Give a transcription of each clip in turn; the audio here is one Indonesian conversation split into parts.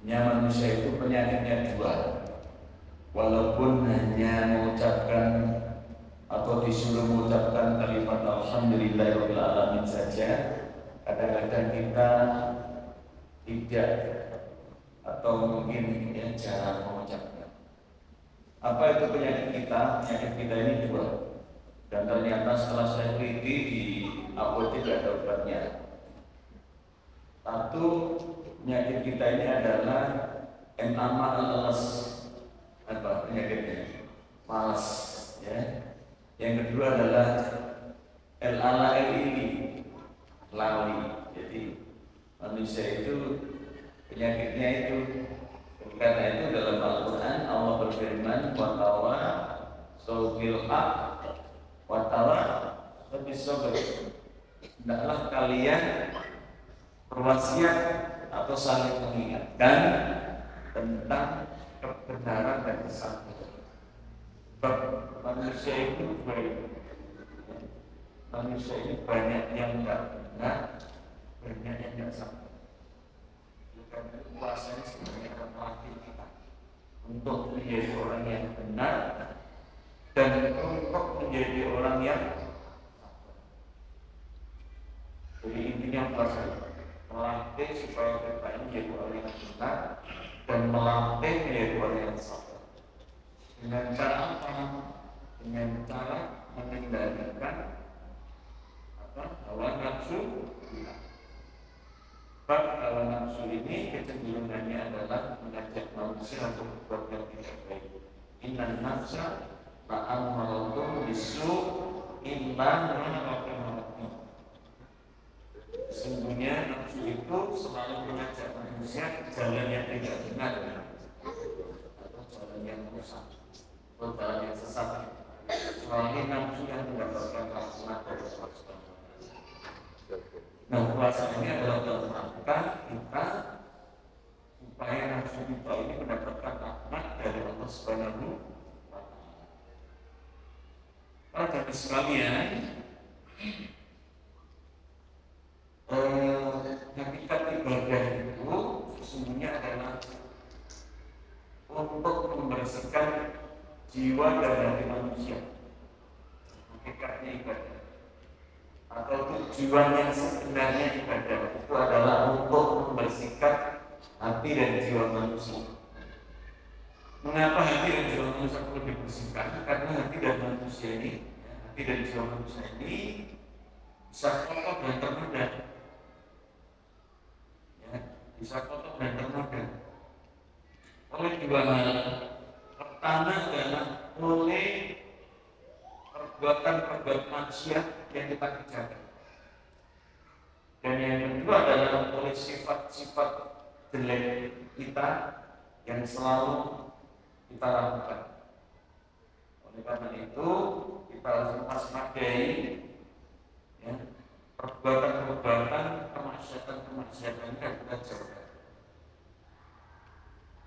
manusia itu penyakitnya dua. Walaupun hanya mengucapkan atau disuruh mengucapkan kalimat alhamdulillahirabbil alamin saja, kadang-kadang kita tidak atau mungkin jarang mengucapkan. Apa itu penyakit kita? Penyakit kita ini dua. Dan ternyata setelah saya teliti di apotek ada obatnya. Satu, penyakit kita ini adalah malas. Apa penyakitnya? Malas, ya. Yang kedua adalah ini lali. Jadi manusia itu penyakitnya itu, karena itu dalam Al-Quran Allah berfirman watawa sobil haq watawa sobil sobil. Hendaklah kalian berwasiat atau saling mengingatkan tentang kebenaran dan kesabaran. Manusia itu banyak yang tidak benar, banyak yang tidak sabar. Karena puasa ini sebenarnya akan melatih kita untuk menjadi orang yang benar dan untuk menjadi orang yang sabar. Jadi intinya puasa melatih supaya kita ini menjadi orang yang benar dan melatih menjadi orang yang sabar. Dengan cara apa? Dengan cara mengendalikan hawa nafsu kita. Sebab hawa nafsu ini kecenderungannya adalah mengajak manusia untuk berbuat yang tidak baik. Inna nafsa la'amaratum bisu illa ma rahimahum. Sesungguhnya nafsu itu selalu mengajak manusia ke jalan yang tidak benar atau jalan yang rusak atau jalan yang sesat. Kecuali nafsu yang mendapatkan rahmat dari Allah. Nah, puasa ini adalah dalam rangka kita supaya nafsu kita ini mendapatkan rahmat dari Allah Subhanahu wa Ta'ala. Para jemaah sekalian, hakikat ibadah itu sesungguhnya adalah untuk membersihkan jiwa dan hati manusia. Hakikatnya ibadah atau tujuan yang sebenarnya ibadah itu adalah untuk membersihkan hati dan jiwa manusia. Mengapa hati dan jiwa manusia perlu dibersihkan? Karena hati dan jiwa manusia ini bisa kotor dan ternoda. Bisa kotor dan ternoda oleh dua hal. Pertama adalah oleh perbuatan maksiat yang kita kerjakan, dan yang kedua adalah oleh sifat-sifat jelek kita yang selalu kita lakukan. Oleh karena itu kita harus mewaspadai perbuatan kemaksiatan yang kita jauhkan.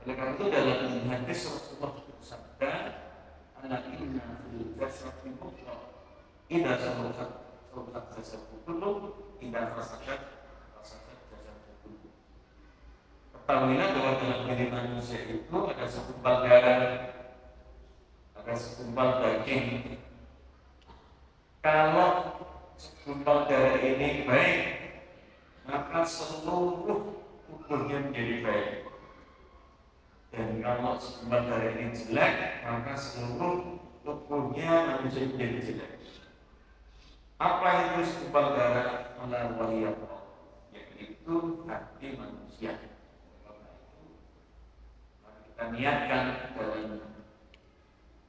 Oleh karena itu dalam hadis Rasulullah bersabda, "Ana inna fil jasadi mudghah, idza saluhat jasadu kullu, idza fasadat jasadu kullu." Ketahuilah bahwa dalam diri manusia itu ada segumpal darah, ada segumpal daging. Kalau segumpal darah ini baik, maka seluruh tubuhnya menjadi baik. Dan kalau segumpal darah ini jelek, maka seluruh tubuhnya manusia menjadi jelek. Apa itu segumpal darah? Yaitu hati manusia. Karena itu mari kita niatkan dalam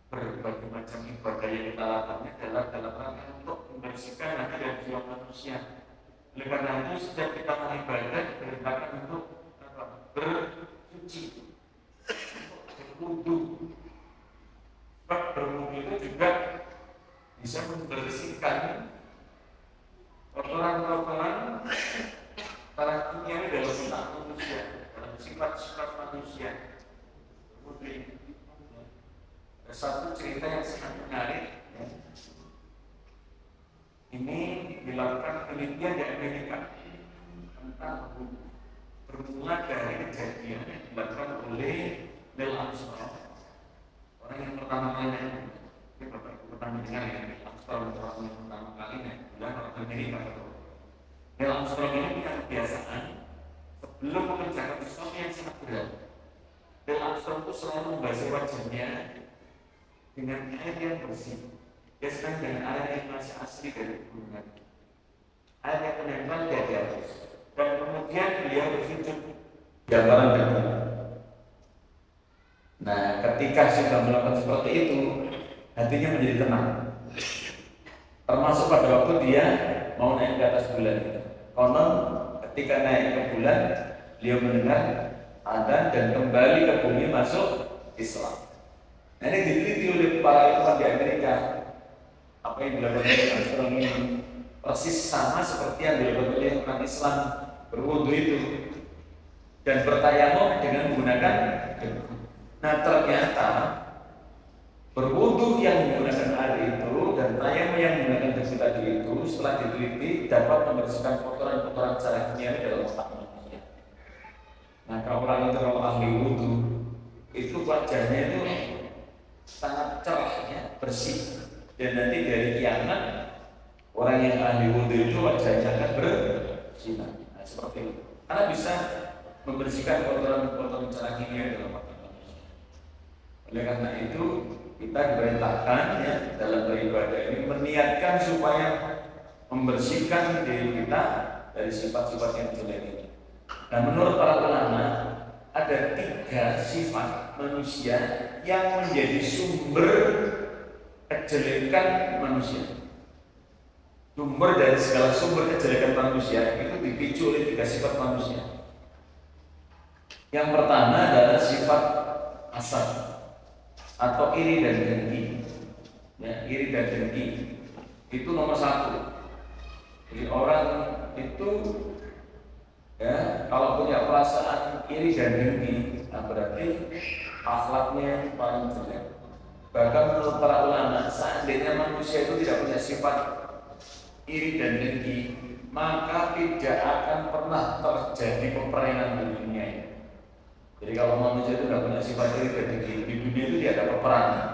berbagai macam ibadah yang kita lakukan adalah dalam rangka untuk membersihkan hati dan jiwa manusia. Oleh karena itu setiap kita beribadah diperintahkan untuk bersuci, berwudu. Sebab berwudu itu juga bisa membersihkan kotoran-kotoran tanah kimiawi dalam otak manusia, dalam sifat-sifat manusia. Kemudian ada satu cerita yang sangat menarik. Ini dilakukan penelitian di Amerika tentang bermula dari kejadian yang lainnya. Ini Bapak Ibu pernah mendengar ya, Armstrong yang pertama kali bulan orang Amerika. Neil Armstrong ini punya kebiasaan sebelum mengerjakan sesuatu yang sangat berat. Neil Armstrong itu selalu membasuh wajahnya dengan air yang bersih. Dia sedang dengan air yang masih asli dari gunungan. Air yang menempel dia dihapus. Dan kemudian dia bersujud gambaran debu. Nah, ketika sudah melakukan seperti itu, hatinya menjadi tenang. Termasuk pada waktu dia mau naik ke atas bulan itu. Konon ketika naik ke bulan, beliau mendengar adzan dan kembali ke bumi masuk Islam. Nah, ini diteliti oleh para ilmuwan di Amerika. Apa yang dilakukan oleh Armstrong ini persis sama seperti yang dilakukan oleh orang Islam berwudu itu dan bertayamum dengan menggunakan debu. Nah, ternyata berwudu yang menggunakan air itu dan tayamum yang menggunakan debu tadi itu setelah diteliti dapat membersihkan kotoran-kotoran secara kimiawi dalam otak manusia. Nah, kalau orang itu kalau ahli wudu itu wajahnya itu sangat cerah ya, bersih. Dan nanti dari kiamat orang yang ahli wudu itu wajahnya akan bersinar. Nah, seperti itu. Karena bisa membersihkan kotoran-kotoran secara kimia dalam otak manusia. Oleh karena itu kita diperintahkan ya dalam beribadah ini meniatkan supaya membersihkan diri kita dari sifat-sifat yang jelek ini. Nah, menurut para ulama ada 3 sifat manusia yang menjadi sumber kejelekan manusia. Sumber dari segala sumber kejelekan manusia itu dipicu oleh 3 sifat manusia. Yang pertama adalah sifat hasad atau iri dan dengki. Ya, iri dan dengki itu nomor 1. Jadi orang itu ya kalau punya perasaan iri dan dengki, nah berarti akhlaknya paling jelek. Bahkan menurut para ulama, seandainya manusia itu tidak punya sifat iri dan dengki, maka tidak akan pernah terjadi peperangan di dunia ini. Jadi kalau manusia itu tidak punya sifat iri dan dengki, di dunia itu tidak ada peperangan.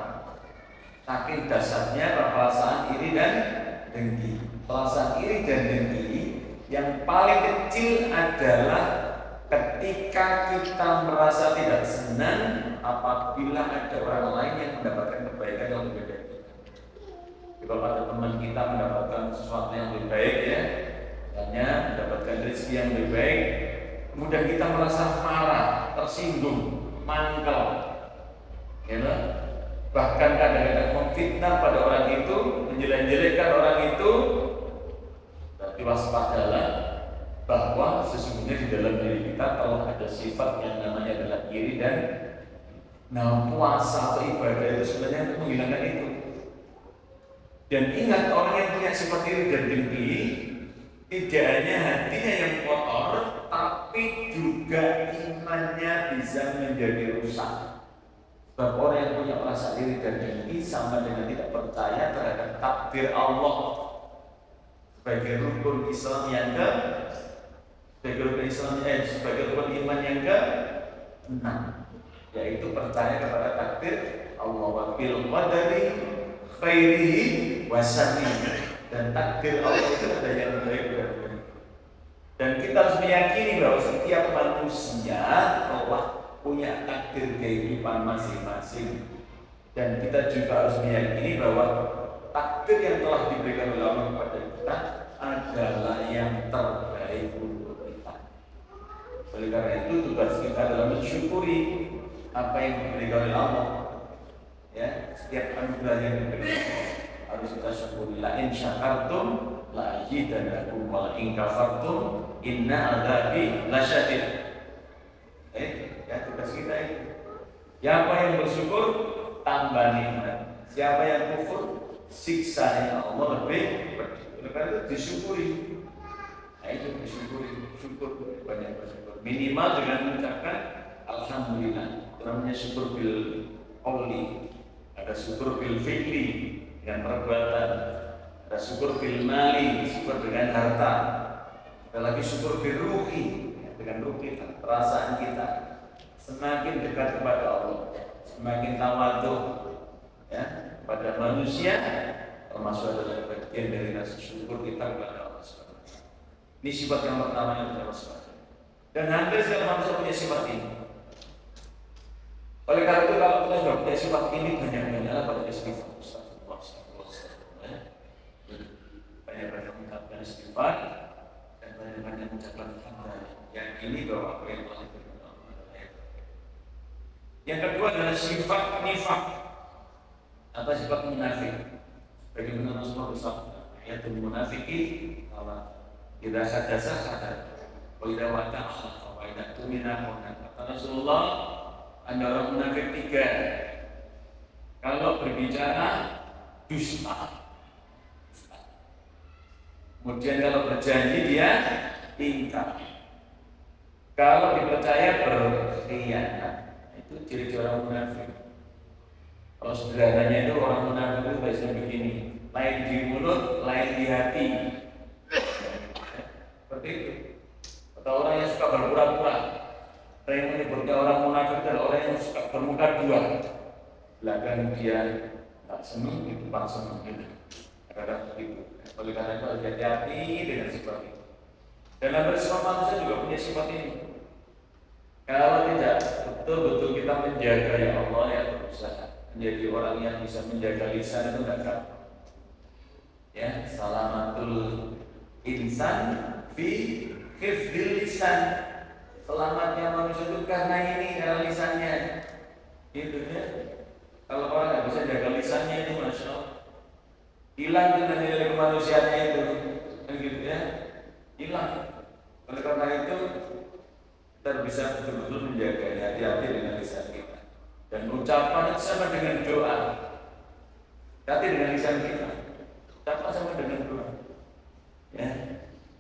Saking dasarnya perasaan iri dan dengki. Perasaan iri dan dengki yang paling kecil adalah ketika kita merasa tidak senang apabila ada orang lain yang mendapatkan kebaikan yang lebih dari kita. Kalau ada teman kita mendapatkan sesuatu yang lebih baik ya, hanya mendapatkan rezeki yang lebih baik, kemudian kita merasa marah, tersinggung, mangkel, ya, bahkan kadang-kadang memfitnah pada orang itu, menjelek-jelekkan orang itu, berarti waspadalah bahwa sesungguhnya di dalam diri kita telah ada sifat yang namanya adalah iri dan puasa atau ibadah itu sebenarnya untuk menghilangkan itu. Dan ingat, orang yang punya sifat iri dan dengki tidak hanya hatinya yang kotor, tapi juga imannya bisa menjadi rusak. Sebab orang yang punya perasaan iri dan dengki sama dengan tidak percaya terhadap takdir Allah sebagai rukun Islam yang sebagai rukun iman yang ke-6, yaitu percaya kepada takdir Allah wa bil qadari khairihi wa syarrihi, dan takdir Allah itu ada yang baik dan buruk. Dan kita harus meyakini bahwa setiap manusia telah punya takdir kehidupan masing-masing, dan kita juga harus meyakini bahwa takdir yang telah diberikan oleh Allah kepada kita adalah yang terbaik untuk kita. Oleh karena itu tugas kita adalah mensyukuri apa yang diberikan oleh Allah. Ya, setiap anugerah yang diberikan harus kita syukuri. La in syakartum la azidannakum wa la in kafartum inna adzabi lasyadid. Ya, tugas kita itu. Siapa yang bersyukur tambah nikmat. Siapa yang kufur siksanya Allah lebih pedih. Oleh karena itu disyukuri. Nah, itu disyukuri, syukur, banyak bersyukur. Minimal dengan mengucapkan alhamdulillah. Itu namanya syukur bil qauli. Ada syukur bil fi'li dengan perbuatan, ada syukur bil mali, syukur dengan harta, ada lagi syukur bil ruhi, dengan ruh kita, perasaan kita semakin dekat kepada Allah, semakin tawadhu, ya, kepada manusia, termasuk adalah bagian dari rasa syukur kita kepada Allah Subhanahu wa taala. Ini sifat yang pertama yang kita waspada. Dan hampir setiap manusia punya sifat ini. Oleh karena itu kalau kita sudah punya sifat ini, banyak-banyaklah pada istighfar. Banyak-banyak mengucapkan istighfar dan banyak-banyak mengucapkan hamdalah. Yang ini bahwa apa yang telah diberikan Allah adalah yang terbaik. Yang kedua adalah sifat nifaq. Apa sifat munafik? Bagaimana Rasulullah bersabda, ayatul munafiki Allah idza hadasa hadar wa idza wa'ada akhlafa wa idza tumina khana. Kata Rasulullah, ada orang munafik tiga. Kalau berbicara dusta. Kemudian kalau berjanji dia ingkar. Kalau dipercaya berkhianat. Itu ciri-ciri orang munafik. Kalau sederhananya itu orang munafik itu biasanya begini, lain di mulut, lain di hati. Seperti itu. Atau orang yang suka berpura-pura. Orang yang menyebutnya orang munafik adalah orang yang suka bermuka dua. Belakang dia tak senang, di depan senang gitu. Kadang-kadang begitu. Oleh karena itu harus hati-hati dengan sifat ini. Dan hampir semua manusia juga punya sifat ini. Kalau tidak betul-betul kita menjaga ya Allah, ya berusaha menjadi orang yang bisa menjaga lisan itu tidak gampang. Ya, salamatul insan fi hifdzil lisan. Selamatnya manusia itu karena ini, karena lisannya. Gitu ya. Kalau orang nggak bisa jaga lisannya itu, masya Allah, hilang dengan nilai kemanusiaannya itu, kan gitu ya, hilang. Oleh karena itu kita bisa betul-betul menjaga hati-hati dengan lisan kita. Dan ucapan itu sama dengan doa. Hati dengan lisan kita. Ucapan sama dengan doa. Ya.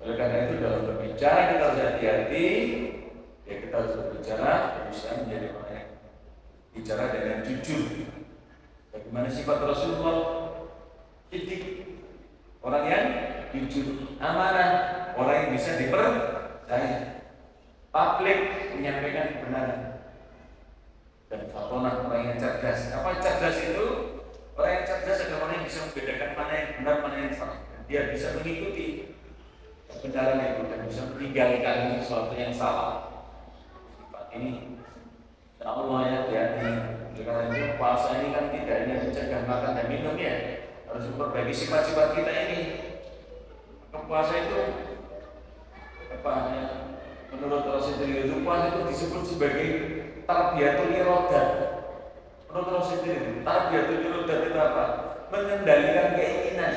Oleh karena itu dalam berbicara kita harus hati-hati. Ya, kita harus berbicara, berusaha menjadi orang yang bicara dengan jujur. Bagaimana sifat Rasulullah? Siddiq, orang yang jujur, amanah, orang yang bisa dipercaya, publik, menyampaikan kebenaran. Dan fatonah, orang yang cerdas. Apa cerdas itu? Orang yang cerdas adalah orang yang bisa membedakan mana yang benar, mana yang salah. Dia bisa mengikuti kebenaran itu dan bisa meninggalkan sesuatu yang salah. Sifat ini, insya Allah ya, hati-hati. Karena itu puasa ini kan tidak hanya mencegah makan dan minum ya, harus memperbaiki sifat-sifat kita ini. Puasa itu apa ya? Menurut Rasulullah itu puasa itu disebut sebagai tarbiyatul irodat. Menurut Rasulullah tarbiyatul irodat itu apa? Mengendalikan keinginan.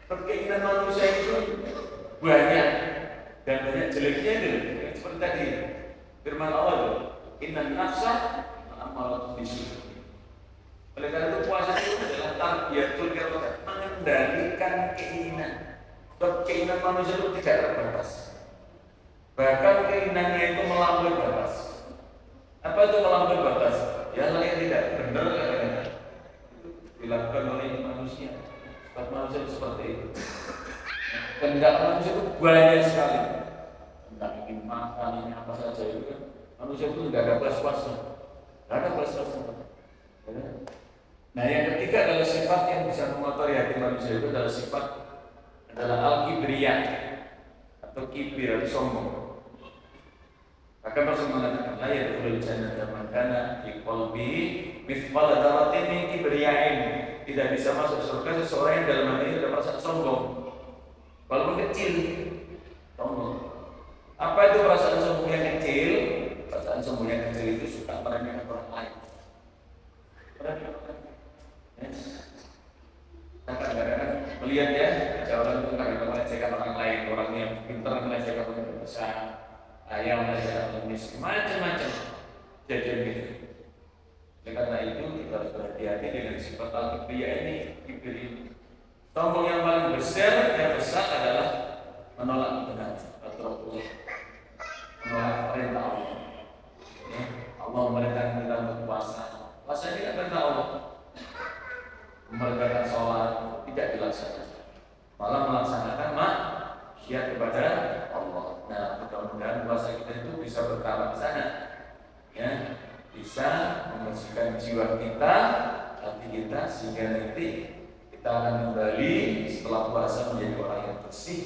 Keinginan manusia itu banyak dan banyak jeleknya itu. Seperti tadi firman Allah itu, inna nafsa amaratun bisu. Oleh karena itu puasa itu adalah tarbiyatul irodat, mengendalikan keinginan. Sebab keinginan manusia itu tidak terbatas. Bahkan keinginannya itu melampaui batas. Apa itu melampaui batas? Ya hal yang tidak benar kadang-kadang dilakukan oleh manusia. Sebab manusia itu seperti itu. Kehendak manusia itu banyak sekali. Hendak ingin makan ini apa saja itu kan. Manusia itu tidak ada puas-puasnya. Tidak ada puas-puasnya. Nah yang ketiga adalah sifat yang bisa mengotori hati manusia itu adalah sifat al-kibriyah atau kibir atau sombong. Maka Rasulullah mengatakan la yadkhulul jannata man kana fi qalbihi mithqala dzarratin min kibriyain. Tidak bisa masuk surga seseorang yang dalam hatinya ada perasaan sombong. Walaupun kecil, sombong. Apa itu perasaan sombong yang kecil? Perasaan sombong yang kecil itu suka meremehkan orang lain. Kadang-kadang melihat ya, ada orang itu kadang-kadang melecehkan orang lain, orang yang pintar melecehkan orang yang besar, ayam melecehkan orang miskin, macam-macam jadian gitu. Karena itu kita harus berhati-hati dengan sifat al-kibriyah ini, kibir ini. Sombong yang paling besar adalah menolak kebenaran atau menolak perintah Allah. Ya, Allah memerintahkan kita untuk puasa. Puasa ini kan perintah Allah. Memerintahkan sholat tidak dilaksanakan, malah melaksanakan maksiat kepada Allah. Nah, mudah-mudahan puasa kita itu bisa bertambah ke sana, ya, bisa membersihkan jiwa kita, hati hati kita sehingga nanti kita akan kembali setelah puasa menjadi orang yang bersih,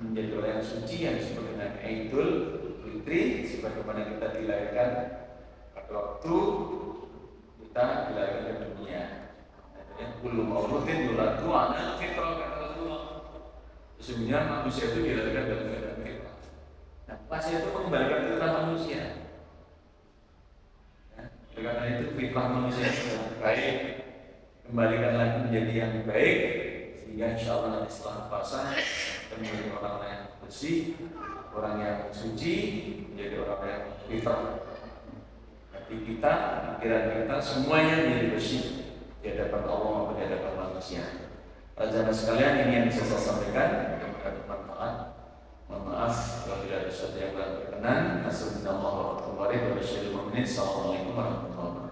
menjadi orang yang suci yang disebut dengan Idul Fitri, sebagaimana kita dilahirkan pada waktu kita dilahirkan ke dunia. Kullu mauludin yuladu ala fitrah, kata Rasulullah. Sesungguhnya manusia itu dilahirkan dalam keadaan fitrah. Nah, puasa itu mengembalikan fitrah manusia. Karena itu fitrah manusia yang baik, kembalikan lagi menjadi yang baik, sehingga insya Allah nanti setelah puasa kita menjadi orang yang bersih, orang yang suci, menjadi orang yang fitrah. Hati kita, pikiran kita, semuanya menjadi bersih di hadapan Allah maupun di hadapan manusia. Jamaah sekalian, ini yang bisa saya sampaikan, mudah-mudahan bermanfaat. Mohon maaf apabila ada sesuatu yang kurang berkenan. Assalamualaikum warahmatullahi wabarakatuh.